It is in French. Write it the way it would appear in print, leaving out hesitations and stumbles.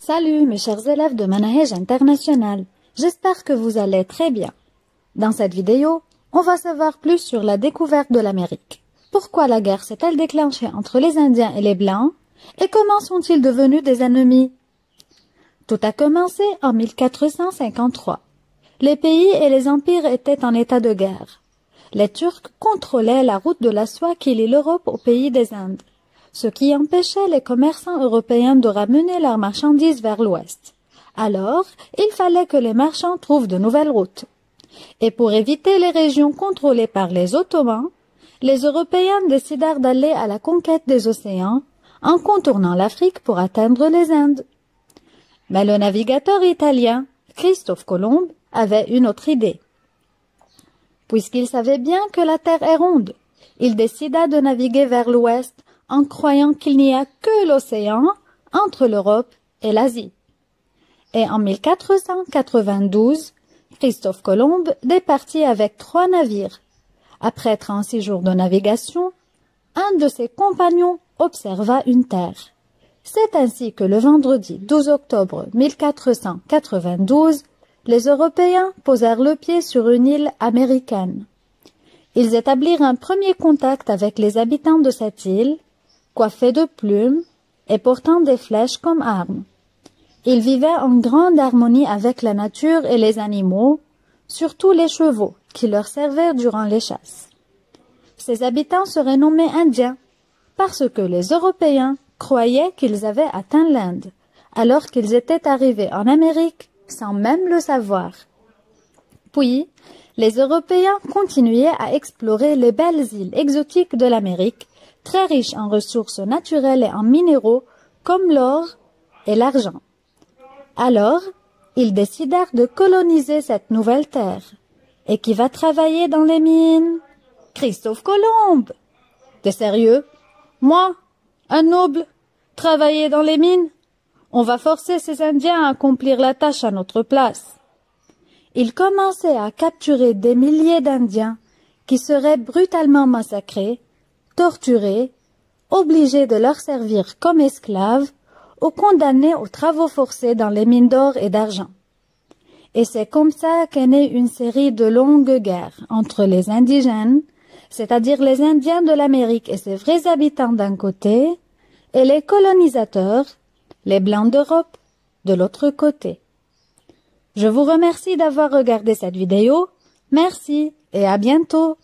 Salut mes chers élèves de Manhaj International, j'espère que vous allez très bien. Dans cette vidéo, on va savoir plus sur la découverte de l'Amérique. Pourquoi la guerre s'est-elle déclenchée entre les Indiens et les Blancs et comment sont-ils devenus des ennemis? Tout a commencé en 1453. Les pays et les empires étaient en état de guerre. Les Turcs contrôlaient la route de la soie qui lie l'Europe au pays des Indes, ce qui empêchait les commerçants européens de ramener leurs marchandises vers l'ouest. Alors, il fallait que les marchands trouvent de nouvelles routes. Et pour éviter les régions contrôlées par les Ottomans, les Européens décidèrent d'aller à la conquête des océans en contournant l'Afrique pour atteindre les Indes. Mais le navigateur italien, Christophe Colomb, avait une autre idée. Puisqu'il savait bien que la Terre est ronde, il décida de naviguer vers l'ouest en croyant qu'il n'y a que l'océan entre l'Europe et l'Asie. Et en 1492, Christophe Colomb départit avec 3 navires. Après 36 jours de navigation, un de ses compagnons observa une terre. C'est ainsi que le vendredi 12 octobre 1492, les Européens posèrent le pied sur une île américaine. Ils établirent un premier contact avec les habitants de cette île, coiffés de plumes et portant des flèches comme armes. Ils vivaient en grande harmonie avec la nature et les animaux, surtout les chevaux, qui leur servaient durant les chasses. Ces habitants seraient nommés Indiens, parce que les Européens croyaient qu'ils avaient atteint l'Inde, alors qu'ils étaient arrivés en Amérique sans même le savoir. Puis, les Européens continuaient à explorer les belles îles exotiques de l'Amérique, très riches en ressources naturelles et en minéraux comme l'or et l'argent. Alors, ils décidèrent de coloniser cette nouvelle terre. Et qui va travailler dans les mines? Christophe Colomb! T'es sérieux? Moi, un noble, travailler dans les mines? On va forcer ces Indiens à accomplir la tâche à notre place. Ils commençaient à capturer des milliers d'Indiens qui seraient brutalement massacrés, torturés, obligés de leur servir comme esclaves ou condamnés aux travaux forcés dans les mines d'or et d'argent. Et c'est comme ça qu'est née une série de longues guerres entre les indigènes, c'est-à-dire les Indiens de l'Amérique et ses vrais habitants d'un côté, et les colonisateurs, les Blancs d'Europe, de l'autre côté. Je vous remercie d'avoir regardé cette vidéo. Merci et à bientôt.